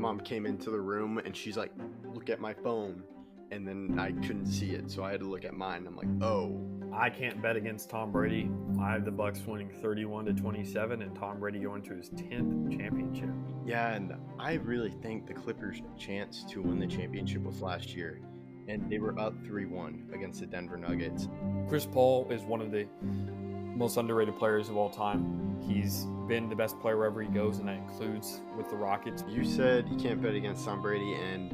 mom came into the room and she's like, look at my phone. And then I couldn't see it, so I had to look at mine. I'm like, oh. I can't bet against Tom Brady. I have the Bucks winning 31-27 and Tom Brady going to his 10th championship. Yeah, and I really think the Clippers' chance to win the championship was last year. And they were up 3-1 against the Denver Nuggets. Chris Paul is one of the most underrated players of all time. He's been the best player wherever he goes, and that includes with the Rockets. You said you can't bet against Tom Brady, and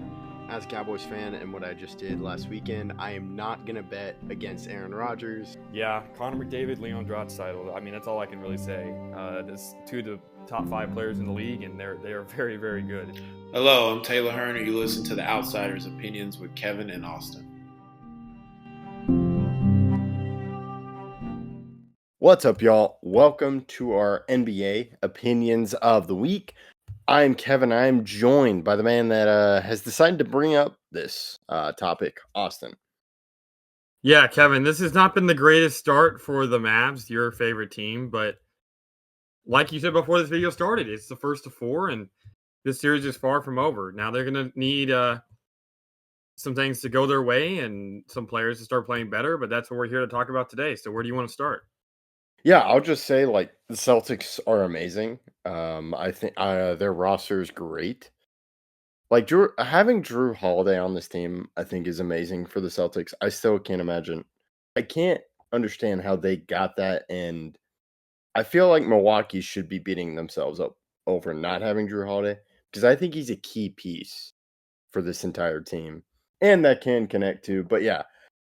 as a Cowboys fan and what I just did last weekend, I am not going to bet against Aaron Rodgers. Yeah, Connor McDavid, Leon Draisaitl. I mean, that's all I can really say. There's two of the top 5 players in the league, and they are very, very good. Hello, I'm Taylor Hearn, and you listen to The Outsiders' Opinions with Kevin and Austin. What's up, y'all? Welcome to our NBA Opinions of the Week. I'm Kevin. I'm joined by the man that has decided to bring up this topic, Austin. Yeah, Kevin, this has not been the greatest start for the Mavs, your favorite team, but like you said before this video started, it's the first of 4, and this series is far from over. Now they're going to need some things to go their way and some players to start playing better, but that's what we're here to talk about today. So where do you want to start? Yeah, I'll just say, the Celtics are amazing. I think their roster is great. Having Drew Holiday on this team, I think, is amazing for the Celtics. I still can't imagine. I can't understand how they got that, and I feel like Milwaukee should be beating themselves up over not having Drew Holiday, because I think he's a key piece for this entire team, and that can connect to. But yeah,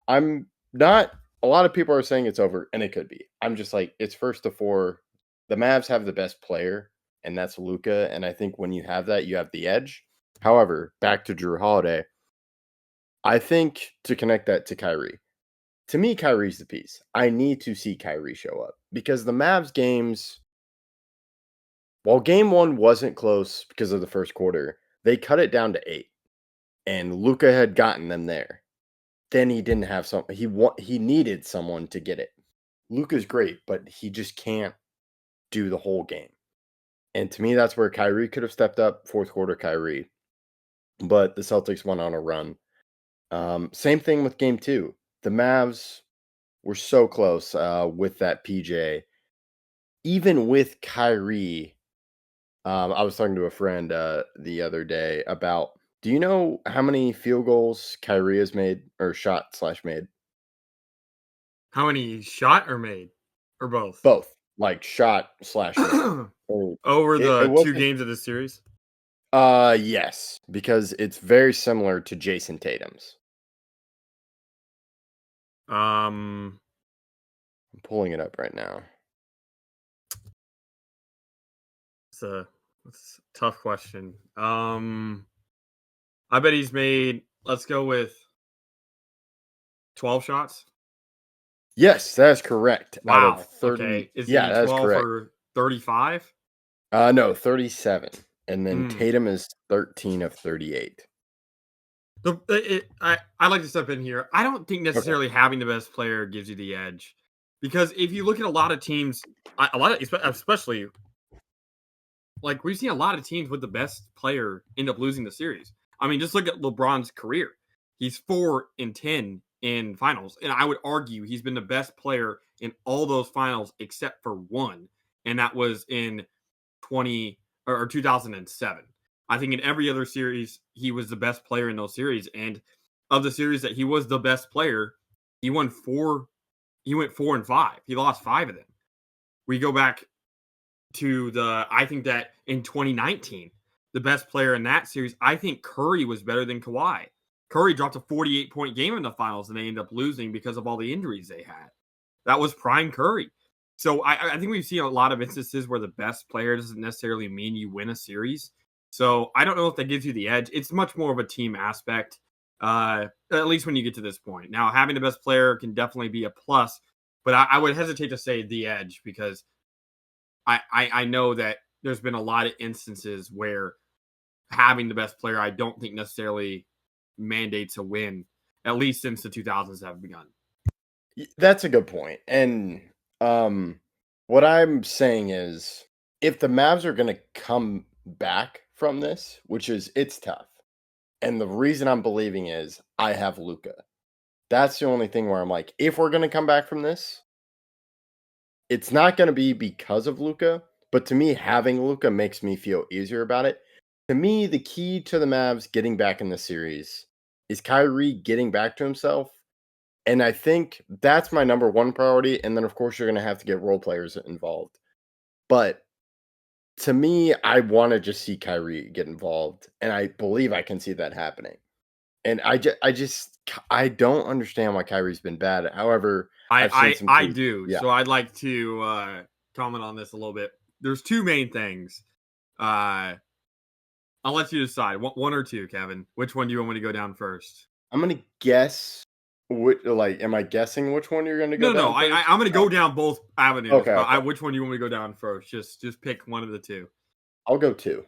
I'm not. A lot of people are saying it's over, and it could be. I'm just like, it's first of 4. The Mavs have the best player, and that's Luka. And I think when you have that, you have the edge. However, back to Drew Holiday, I think to connect that to Kyrie, to me, Kyrie's the piece. I need to see Kyrie show up because the Mavs games, while game 1 wasn't close because of the first quarter, they cut it down to 8, and Luka had gotten them there. Then he didn't have he needed someone to get it. Luka's great, but he just can't do the whole game. And to me, that's where Kyrie could have stepped up, fourth quarter Kyrie. But the Celtics went on a run. Same thing with game 2. The Mavs were so close with that PJ. Even with Kyrie, I was talking to a friend the other day about, do you know how many field goals Kyrie has made, or shot/made? How many shot or made? Or both? Both. Like shot/made. Over the 2 games of the series? Yes, because it's very similar to Jason Tatum's. I'm pulling it up right now. It's a tough question. I bet he's made, let's go with 12 shots. Yes, that's correct. Wow. Out of 30. Okay. Is yeah, he that's 12 correct. or 35? No, 37. And then Tatum is 13 of 38. I like to step in here. I don't think necessarily having the best player gives you the edge, because if you look at a lot of teams, especially like we've seen a lot of teams with the best player end up losing the series. I mean, just look at LeBron's career. He's 4-10 in finals, and I would argue he's been the best player in all those finals except for one, and that was in 2007. I think in every other series, he was the best player in those series. And of the series that he was the best player, he won 4. He went 4-5. He lost 5 of them. We go back to I think that in 2019, the best player in that series, I think Curry was better than Kawhi. Curry dropped a 48-point game in the finals, and they ended up losing because of all the injuries they had. That was prime Curry. So I think we've seen a lot of instances where the best player doesn't necessarily mean you win a series. So I don't know if that gives you the edge. It's much more of a team aspect, at least when you get to this point. Now, having the best player can definitely be a plus, but I would hesitate to say the edge, because I know that there's been a lot of instances where having the best player, I don't think necessarily mandates a win, at least since the 2000s have begun. That's a good point. And what I'm saying is, if the Mavs are going to come back from this, which is it's tough. And the reason I'm believing is I have Luca. That's the only thing where I'm like, if we're going to come back from this, it's not going to be because of Luca, but to me, having Luca makes me feel easier about it. To me, the key to the Mavs getting back in the series is Kyrie getting back to himself. And I think that's my number one priority. And then, of course, you're going to have to get role players involved. But to me, I want to just see Kyrie get involved. And I believe I can see that happening. And I don't understand why Kyrie's been bad. However, I've seen some I tweets. do. Yeah. So I'd like to comment on this a little bit. There's two main things. I'll let you decide. One or two, Kevin. Which one do you want me to go down first? I'm gonna guess. Am I guessing which one you're gonna go No. down first? I'm going to go down both avenues. Okay. Which one do you want me to go down first? Just pick one of the two. I'll go two.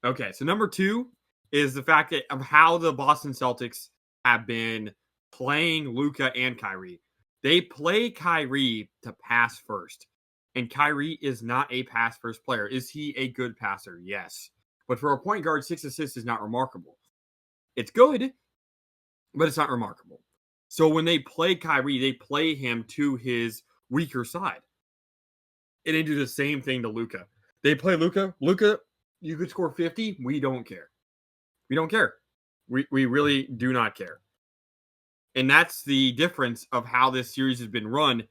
Okay, so number two is the fact of how the Boston Celtics have been playing Luka and Kyrie. They play Kyrie to pass first, and Kyrie is not a pass first player. Is he a good passer? Yes. But for a point guard, 6 assists is not remarkable. It's good, but it's not remarkable. So when they play Kyrie, they play him to his weaker side. And they do the same thing to Luka. They play Luka. Luka, you could score 50. We don't care. We don't care. We really do not care. And that's the difference of how this series has been run,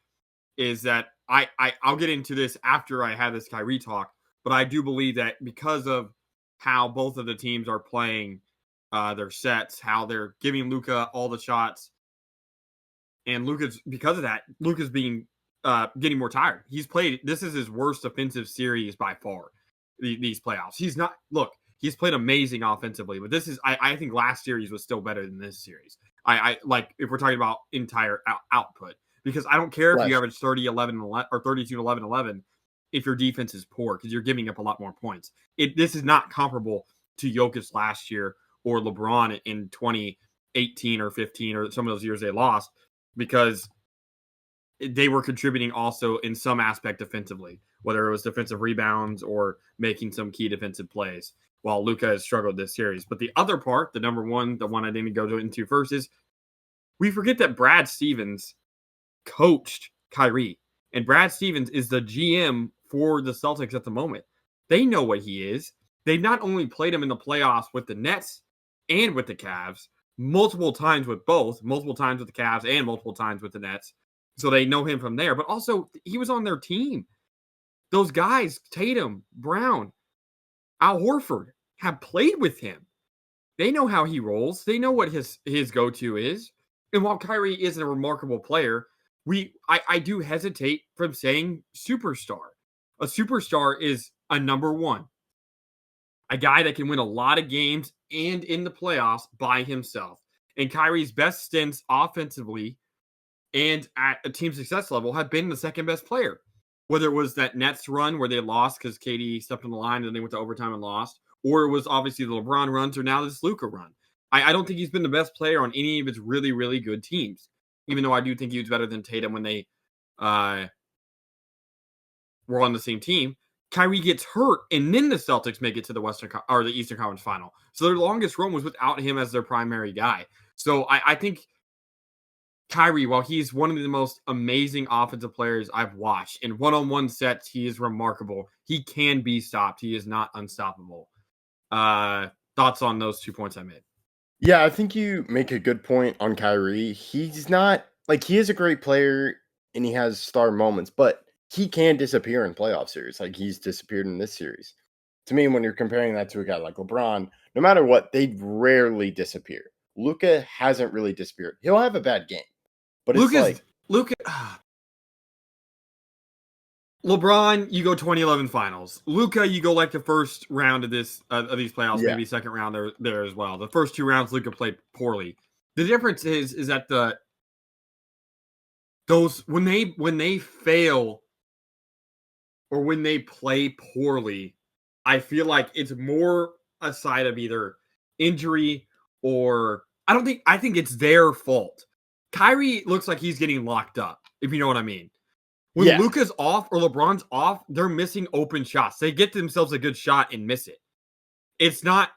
is that I'll get into this after I have this Kyrie talk, but I do believe that because of how both of the teams are playing their sets, how they're giving Luka all the shots, and because of that, Luka's being getting more tired. This is his worst offensive series by far, these playoffs. He's played amazing offensively, but I think last series was still better than this series. I like, if we're talking about entire output, because I don't care if you average 30, 11, or 32, 11, 11, if your defense is poor, because you're giving up a lot more points. This is not comparable to Jokic last year or LeBron in 2018 or 15 or some of those years they lost, because they were contributing also in some aspect defensively, whether it was defensive rebounds or making some key defensive plays, while Luka has struggled this series. But the other part, the one I didn't go into first, is we forget that Brad Stevens coached Kyrie. And Brad Stevens is the GM for the Celtics at the moment. They know what he is. They've not only played him in the playoffs with the Nets and with the Cavs, multiple times with both, multiple times with the Cavs and multiple times with the Nets. So they know him from there. But also, he was on their team. Those guys, Tatum, Brown, Al Horford, have played with him. They know how he rolls. They know what his go-to is. And while Kyrie isn't a remarkable player, I do hesitate from saying superstar. A superstar is a number one. A guy that can win a lot of games and in the playoffs by himself. And Kyrie's best stints offensively and at a team success level have been the second best player. Whether it was that Nets run where they lost because KD stepped on the line and they went to overtime and lost, or it was obviously the LeBron runs, or now this Luka run. I don't think he's been the best player on any of his really, really good teams, even though I do think he was better than Tatum when they were on the same team. Kyrie gets hurt, and then the Celtics make it to the Eastern Conference Final. So their longest run was without him as their primary guy. So I think Kyrie, while he's one of the most amazing offensive players I've watched, in one-on-one sets, he is remarkable. He can be stopped. He is not unstoppable. Thoughts on those 2 points I made? Yeah, I think you make a good point on Kyrie. He's not, he is a great player and he has star moments, but he can disappear in playoff series. Like, he's disappeared in this series. To me, when you're comparing that to a guy like LeBron, no matter what, they rarely disappear. Luka hasn't really disappeared. He'll have a bad game, but LeBron, you go 2011 finals. Luka, you go like the first round of these playoffs, maybe second round there as well. The first 2 rounds, Luka played poorly. The difference is that when they fail or when they play poorly, I feel like it's more a side of either injury or I think it's their fault. Kyrie looks like he's getting locked up, if you know what I mean. When Luka's off or LeBron's off, they're missing open shots. They get themselves a good shot and miss it. it's not.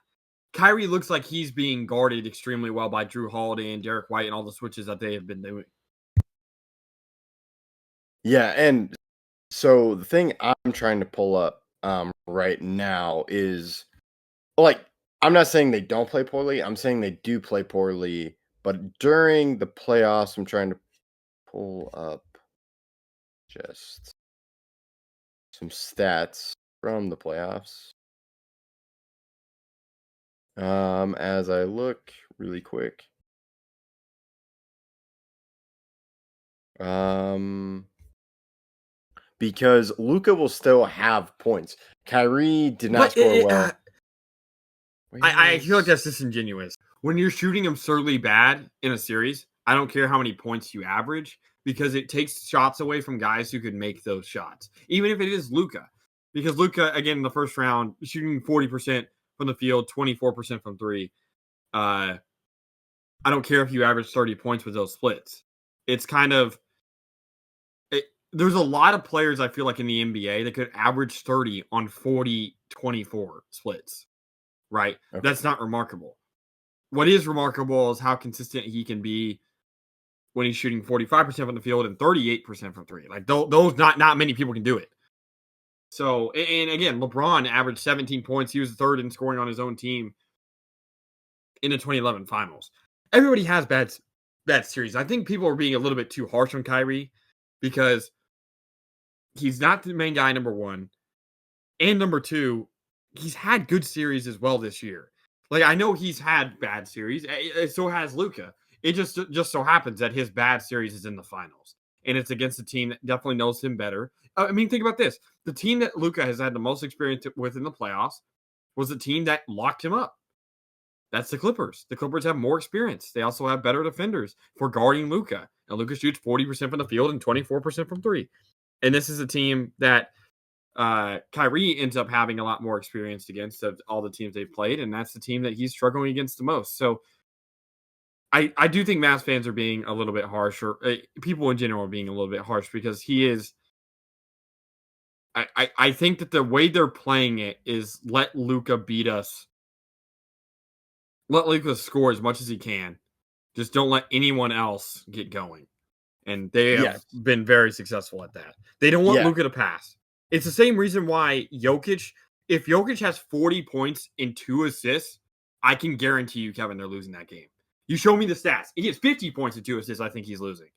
Kyrie looks like he's being guarded extremely well by Drew Holiday and Derek White and all the switches that they have been doing. Yeah, and so the thing I'm trying to pull up right now is like I'm not saying they don't play poorly. I'm saying they do play poorly, but during the playoffs, I'm trying to pull up just some stats from the playoffs. As I look really quick. Because Luca will still have points. Kyrie did not But score well. I feel like that's disingenuous. When you're shooting absurdly bad in a series, I don't care how many points you average because it takes shots away from guys who could make those shots, even if it is Luca. Because Luca, again, in the first round, shooting 40% from the field, 24% from three. I don't care if you average 30 points with those splits. It's kind of there's a lot of players I feel like in the NBA that could average 30 on 40-24 splits, right? Okay. That's not remarkable. What is remarkable is how consistent he can be when he's shooting 45% from the field and 38% from three. Like those not many people can do it. So, and again, LeBron averaged 17 points. He was third in scoring on his own team in the 2011 finals. Everybody has bad series. I think people are being a little bit too harsh on Kyrie because he's not the main guy, number one. And number two, he's had good series as well this year. Like, I know he's had bad series. So has Luca. It just so happens that his bad series is in the finals. And it's against a team that definitely knows him better. I mean, think about this. The team that Luca has had the most experience with in the playoffs was the team that locked him up. That's the Clippers. The Clippers have more experience. They also have better defenders for guarding Luca. And Luca shoots 40% from the field and 24% from three. And this is a team that Kyrie ends up having a lot more experience against of all the teams they've played, and that's the team that he's struggling against the most. So I do think Mavs fans are being a little bit harsh, or people in general are being a little bit harsh because he is. I think that the way they're playing it is let Luca beat us. Let Luca score as much as he can. Just don't let anyone else get going. And they have Yes. been very successful at that. They don't want Yeah. Luka to pass. It's the same reason why Jokic, if Jokic has 40 points and 2 assists, I can guarantee you, Kevin, they're losing that game. You show me the stats. He gets 50 points and 2 assists, I think he's losing.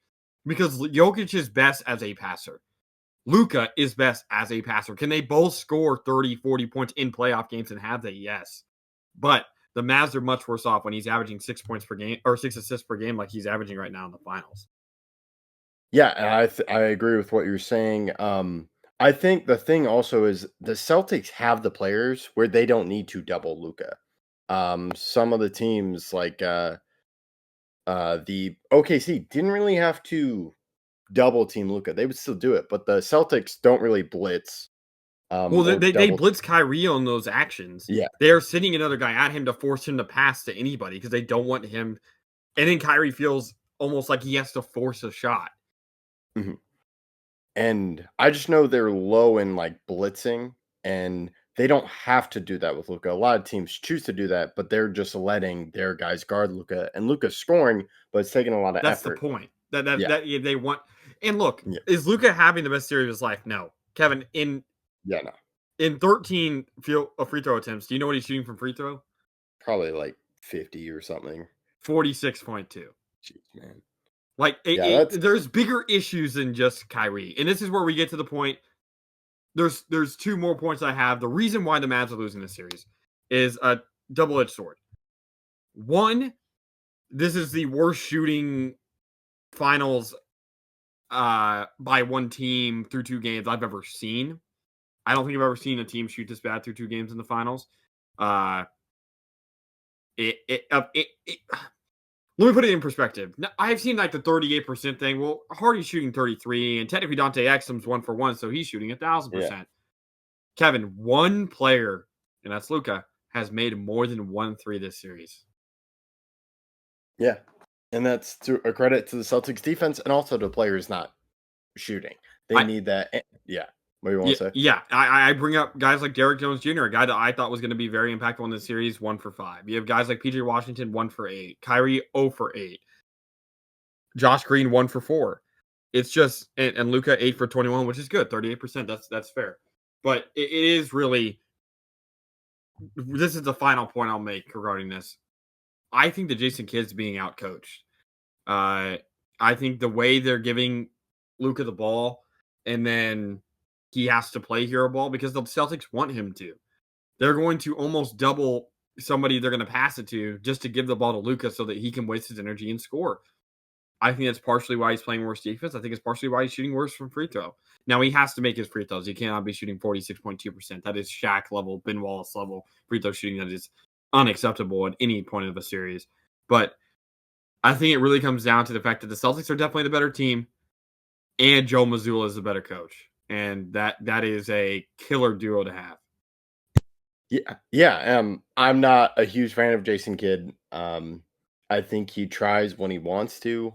Because Jokic is best as a passer. Luka is best as a passer. Can they both score 30, 40 points in playoff games and have they? Yes. But the Mavs are much worse off when he's averaging 6 points per game or 6 assists per game like he's averaging right now in the finals. Yeah, and I agree with what you're saying. I think the thing also is the Celtics have the players where they don't need to double Luca. Some of the teams like the OKC didn't really have to double team Luca. They would still do it, but the Celtics don't really blitz Well, or they double. blitz Kyrie on those actions. Yeah. They are sitting another guy at him to force him to pass to anybody because they don't want him. And then Kyrie feels almost like he has to force a shot. Mhm. And I just know they're low in like blitzing, and they don't have to do that with Luca. A lot of teams choose to do that, but they're just letting their guys guard Luca, and Luca's scoring, but it's taking a lot of That's the effort. point. Yeah, They want. And look, yeah, is Luca having the best series of his life? No, Kevin. yeah. No, In 13 free throw attempts, do you know what he's shooting from free throw? probably like 50 or something. 46.2. Jeez, man. Like Yeah, that's there's bigger issues than just Kyrie, and this is where we get to the point. There's two more points I have. The reason why the Mavs are losing this series is a double-edged sword. One, this is the worst shooting finals by one team through 2 games I've ever seen. I don't think I've ever seen a team shoot this bad through 2 games in the finals. Uh, Let me put it in perspective. Now, I've seen like the 38% thing. Well, Hardy's shooting 33, and technically Dante Exum's 1-for-1, so he's shooting 1,000%. yeah, Kevin, one player, and that's Luka, has made more than 1 3 this series. yeah, and that's to a credit to the Celtics defense and also the players not shooting. They I need that. Yeah, What do you want to say? Yeah. I bring up guys like Derrick Jones Jr., a guy that I thought was going to be very impactful in this series, 1 for 5. You have guys like PJ Washington, 1 for 8. Kyrie, 0 for 8. Josh Green, 1 for 4. It's just, and Luka, 8 for 21, which is good, 38%. That's fair. But it is really, this is the final point I'll make regarding this. I think that Jason Kidd's being outcoached. I think the way they're giving Luka the ball, and then he has to play hero ball because the Celtics want him to. They're going to almost double somebody they're going to pass it to just to give the ball to Luka so that he can waste his energy and score. I think that's partially why he's playing worse defense. I think it's partially why he's shooting worse from free throw. Now, he has to make his free throws. He cannot be shooting 46.2%. That is Shaq level, Ben Wallace level free throw shooting. That is unacceptable at any point of a series. But I think it really comes down to the fact that the Celtics are definitely the better team, and Joe Mazzulla is the better coach. And that is a killer duo to have. Yeah. I'm not a huge fan of Jason Kidd. I think he tries when he wants to.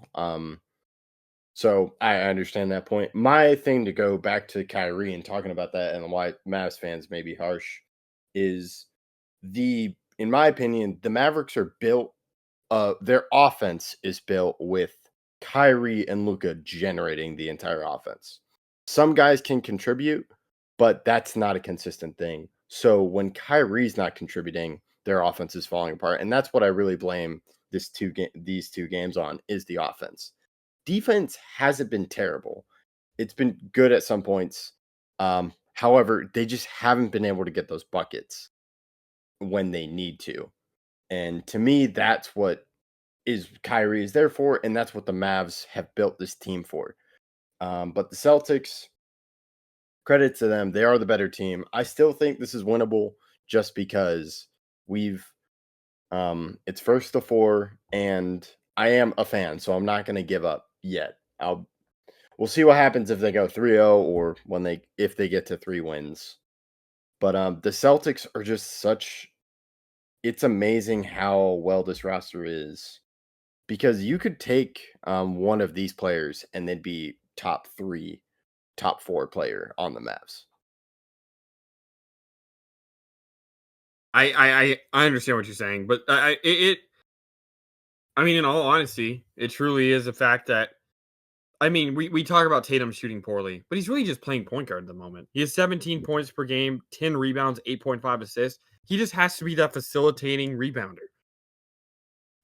So I understand that point. My thing, to go back to Kyrie and talking about that and why Mavs fans may be harsh, is in my opinion, the Mavericks are built. Their offense is built with Kyrie and Luka generating the entire offense. Some guys can contribute, but that's not a consistent thing. So when Kyrie's not contributing, their offense is falling apart, and that's what I really blame these two games on, is the offense. Defense hasn't been terrible. It's been good at some points. However, they just haven't been able to get those buckets when they need to. And to me, that's what Kyrie is there for, and that's what the Mavs have built this team for. But the Celtics, credit to them, they are the better team. I still think this is winnable just because it's first to 4, and I am a fan, so I'm not going to give up yet. We'll see what happens if they go 3-0 or if they get to 3 wins. But the Celtics are just it's amazing how well this roster is, because you could take one of these players and they'd be top 3, top 4 player on the Mavs. I understand what you're saying, but I mean, in all honesty, it truly is a fact that, I mean, we talk about Tatum shooting poorly, but he's really just playing point guard at the moment. He has 17 points per game, 10 rebounds, 8.5 assists. He just has to be that facilitating rebounder.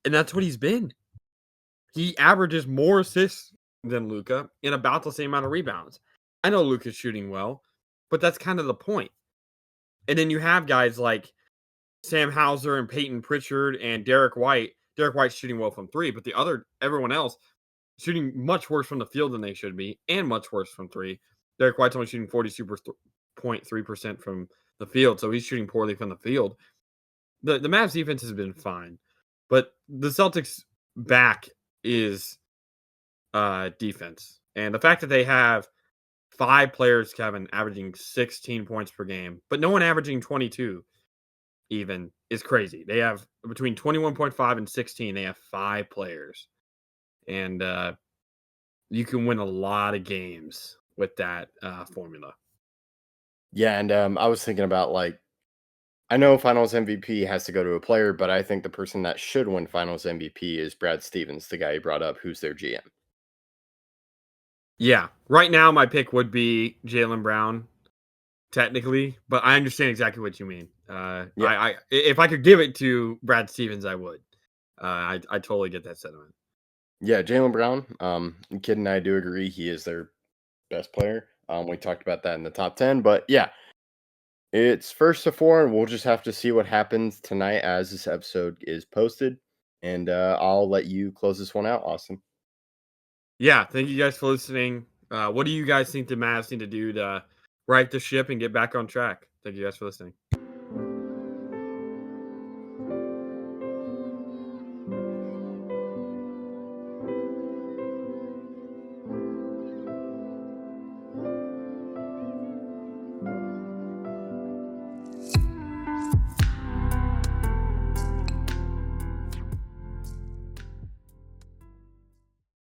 And that's what he's been. He averages more assists than Luka in about the same amount of rebounds. I know Luka's shooting well, but that's kind of the point. And then you have guys like Sam Hauser and Peyton Pritchard and Derek White. Derek White's shooting well from 3, but everyone else shooting much worse from the field than they should be, and much worse from 3. Derek White's only shooting 42.3% from the field, so he's shooting poorly from the field. The Mavs defense has been fine, but the Celtics back is defense. And the fact that they have 5 players, Kevin, averaging 16 points per game, but no one averaging 22 even, is crazy. They have between 21.5 and 16, they have 5 players. And you can win a lot of games with that formula. Yeah, and I was thinking about, I know Finals MVP has to go to a player, but I think the person that should win Finals MVP is Brad Stevens, the guy you brought up, who's their GM. Yeah, right now my pick would be Jaylen Brown, technically, but I understand exactly what you mean. I if I could give it to Brad Stevens, I would. I totally get that sentiment. Yeah, Jaylen Brown. Kid and I do agree he is their best player. We talked about that in the top 10, but yeah, it's first to 4, and we'll just have to see what happens tonight as this episode is posted. And I'll let you close this one out, Austin. Yeah, thank you guys for listening. What do you guys think the Mavs need to do to right the ship and get back on track? Thank you guys for listening.